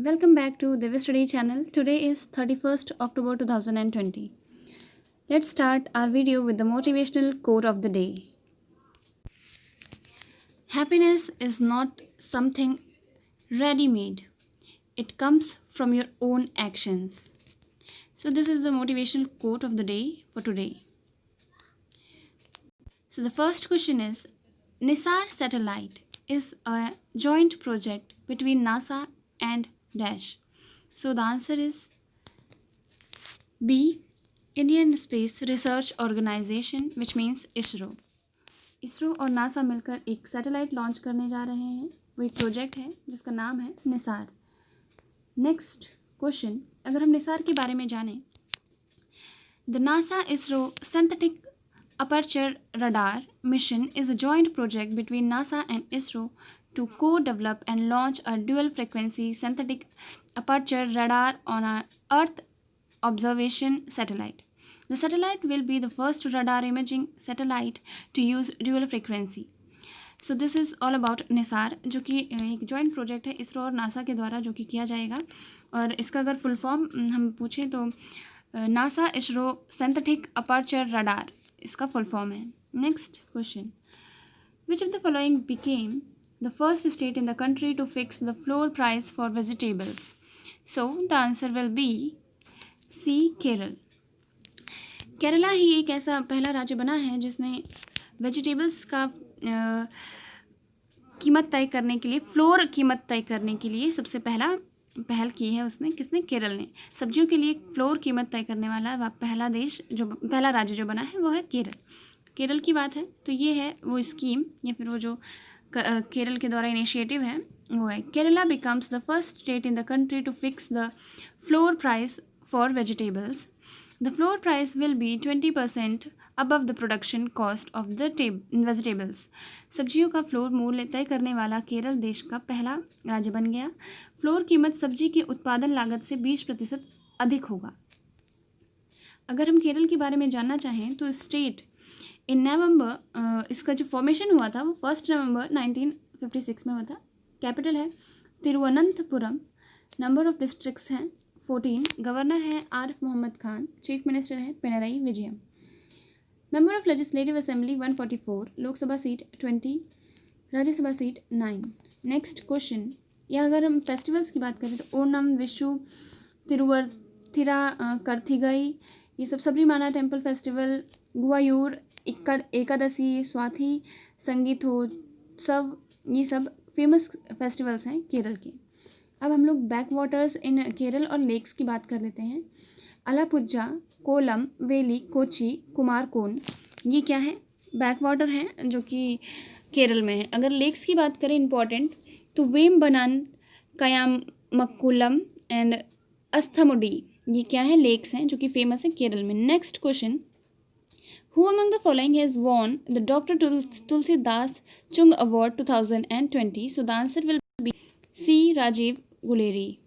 Welcome back to Divya Study channel. Today is 31st October 2020. Let's start our video with the motivational quote of the day. Happiness is not something ready-made. It comes from your own actions. So this is the motivational quote of the day for today. So the first question is, Nisar satellite is a joint project between NASA and Dash. So the answer is B. Indian Space Research Organization, which means ISRO. ISRO और NASA मिलकर एक satellite launch करने जा रहे हैं. वो एक project है जिसका नाम है निसार. नेक्स्ट क्वेश्चन, अगर हम निसार के बारे में जानें, the NASA ISRO synthetic aperture radar mission is a joint project between NASA and ISRO to co-develop and launch a dual-frequency synthetic aperture radar on an Earth observation satellite. The satellite will be the first radar imaging satellite to use dual frequency. So this is all about Nisar, जो कि एक joint project है इसरो और NASA के द्वारा जो कि किया जाएगा. और इसका अगर फुल फॉर्म हम पूछें तो NASA ISRO synthetic aperture radar इसका फुल फॉर्म है. Next question, which of the following became the first state in the country to fix the floor price for vegetables? So the answer will be C. Kerala. Kerala ही एक ऐसा पहला राज्य बना है जिसने वेजिटेबल्स का कीमत तय करने के लिए, फ्लोर कीमत तय करने के लिए सबसे पहल की है. उसने, किसने? केरल ने. सब्जियों के लिए फ्लोर कीमत तय करने वाला पहला राज्य जो बना है वो है केरल. केरल की बात है तो ये है वो स्कीम या फिर वो जो केरल के द्वारा इनिशिएटिव है वो है. Kerala becomes the first state in the country to fix the floor price for vegetables. The floor price will be 20% above the production cost of the vegetables. सब्जियों का फ्लोर मूल्य तय करने वाला केरल देश का पहला राज्य बन गया. फ्लोर कीमत सब्जी की उत्पादन लागत से 20% अधिक होगा. अगर हम केरल के बारे में जानना चाहें तो स्टेट इन नवंबर, इसका जो फॉर्मेशन हुआ था वो 1 नवंबर 1956 में हुआ था. कैपिटल है तिरुवनंतपुरम. नंबर ऑफ डिस्ट्रिक्ट्स हैं 14. गवर्नर हैं आरिफ मोहम्मद खान. चीफ मिनिस्टर हैं Pinarayi Vijayam. Member of legislative assembly 144. Lok Sabha seat 20. Rajya Sabha seat 9. Next question, या अगर हम फेस्टिवल्स की बात करें तो ओणम, विशु, तिरुवथिरा, कार्तिगई, ये सब सबरीमाला टेम्पल फेस्टिवल, गुआयूर, एकादशी, स्वाति संगीतोत्सव, ये सब फेमस फेस्टिवल्स हैं केरल के. अब हम लोग बैक वाटर्स इन केरल और लेक्स की बात कर लेते हैं. अलापुझा, कोलम, वेली, कोची, कुमारकोन, ये क्या है? बैक वाटर हैं जो कि केरल में है. अगर लेक्स की बात करें इंपॉर्टेंट तो वेम्बनान, कयामक्कुलम एंड अस्थमुडी, ये क्या है? लेक्स हैं जो कि फेमस है केरल में. Next question, Who among the following has won the Dr. Tulsidas Chung Award 2020? So the answer will be C. Rajiv Guleri.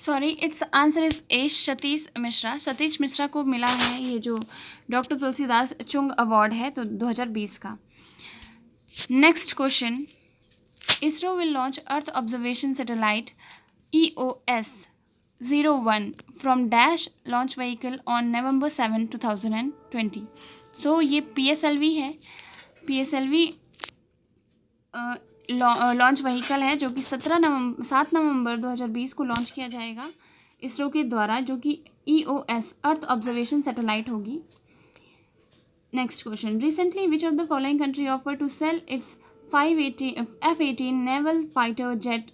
Sorry, its answer is A. Satish Mishra. Satish Mishra को मिला है ये जो डॉक्टर तुलसीदास चुंग अवार्ड है तो 2020 का. Next question, ISRO will launch earth observation satellite EOS-01 from Dash launch vehicle on November 7, 2020. So ये PSLV है. PSLV लॉन्च व्हीकल है जो कि 7 नवंबर 2020 को लॉन्च किया जाएगा इसरो के द्वारा, जो कि EOS अर्थ ऑब्जर्वेशन सैटेलाइट होगी. Next question, recently which of the following country offer to sell its F-18 naval fighter jet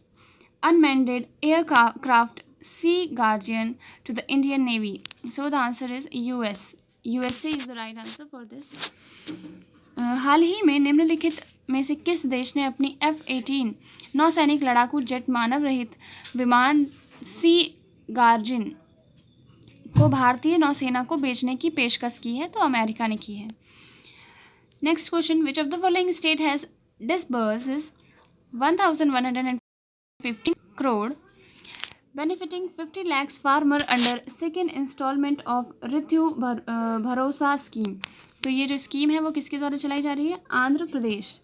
unmanned aircraft Sea Guardian to the Indian Navy? So the answer is US. USA is the right answer for this. हाल ही में निम्नलिखित में से किस देश ने अपनी F-18 नौसैनिक लड़ाकू जेट मानव रहित विमान सी गार्जियन को भारतीय नौसेना को बेचने की पेशकश की है? तो अमेरिका ने की है. Next question, which of the following state has disbursed 1150 crore benefiting 50 lakhs farmer under second installment of रित्यु भरोसा स्कीम? तो ये जो स्कीम है वो किसके द्वारा चलाई जा रही है? आंध्र प्रदेश.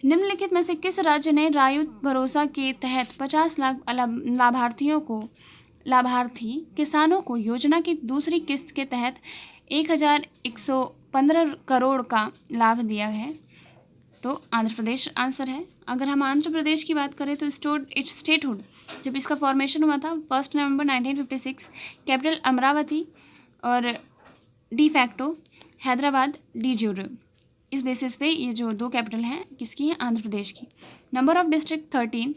निम्नलिखित में से किस राज्य ने रायुत भरोसा के तहत 50 लाख लाभार्थी किसानों को योजना की दूसरी किस्त के तहत 1115 करोड़ का लाभ दिया है? तो आंध्र प्रदेश आंसर है। अगर हम आंध्र प्रदेश की बात करें तो स्टेटहुड जब इसका फॉर्मेशन हुआ था 1 नवंबर 1956, कैपिटल अमरावती और डी फैक्टो हैदराबाद डी ज्यूरो। इस बेसिस पे ये जो दो कैपिटल हैं किसकी हैं? आंध्र प्रदेश की। Number of district 13।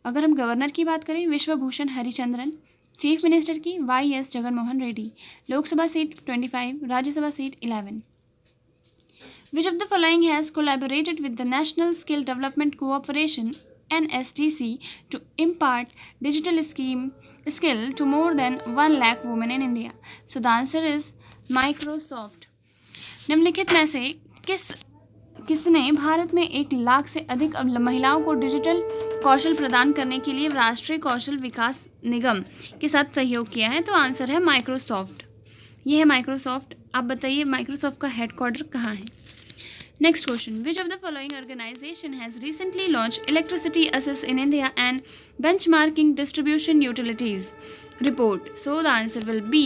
अगर हम गवर्नर की बात करें विश्वभूषण हरिचंद्रन। चीफ मिनिस्टर की YS Jaganmohan Reddy. Lok Sabha seat 25, Rajya Sabha seat 11। Which of the following has collaborated with the National Skill Development Cooperation NSDC to impart digital skill to more than 1 lakh women in India? So the answer is Microsoft. निम्नलिखित में से किसने भारत में 1 लाख से अधिक महिलाओं को digital कौशल प्रदान करने के लिए राष्ट्रीय कौशल विकास निगम के साथ सहयोग किया है? तो आंसर है माइक्रोसॉफ्ट। ये है माइक्रोसॉफ्ट। आप बताइए माइक्रोसॉफ्ट का हेडक्वार्टर कहाँ है? Next question. Which of the following organization has recently launched Electricity Access in India and Benchmarking Distribution Utilities report? So the answer will be,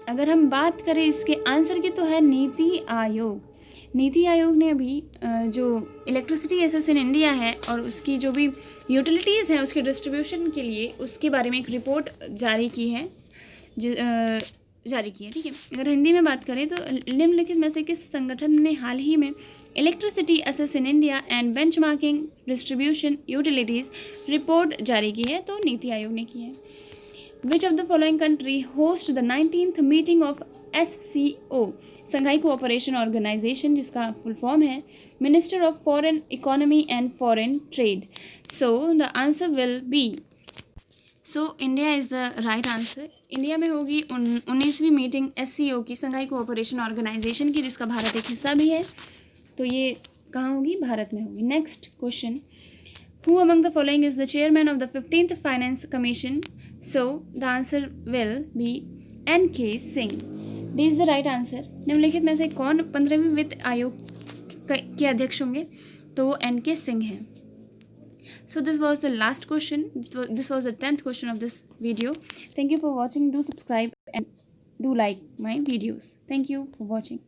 अगर हम बात करें इसके आंसर की तो है नीति आयोग। नीति आयोग ने अभी जो इलेक्ट्रिसिटी एसेस इन इंडिया है और उसकी जो भी यूटिलिटीज़ हैं उसके डिस्ट्रीब्यूशन के लिए उसके बारे में एक रिपोर्ट जारी की है। ठीक है। अगर हिंदी में बात करें तो निम्नलिखित में से किस संगठन ने हाल ही में electricity access in India and benchmarking distribution utilities report जारी की है? तो नीति आयोग ने की है। Which of the following country host the 19th meeting of SCO Shanghai cooperation organisation, जिसका फुल फॉर्म है minister of foreign economy and foreign trade? So the answer will be, India is the right answer. India में होगी 19वीं meeting SCO की, संघाई cooperation organisation की, जिसका भारत एक हिस्सा भी है। तो ये कहाँ होगी? भारत में होगी। Next question, who among the following is the chairman of the 15th finance commission? So the answer will B NK Singh. D is the right answer. निम्नलिखित में से कौन 15वीं वित्त आयोग के अध्यक्ष होंगे? तो वो NK सिंह हैं। So this was the last question. This was the 10th question of this video. Thank you for watching. Do subscribe and do like my videos. Thank you for watching.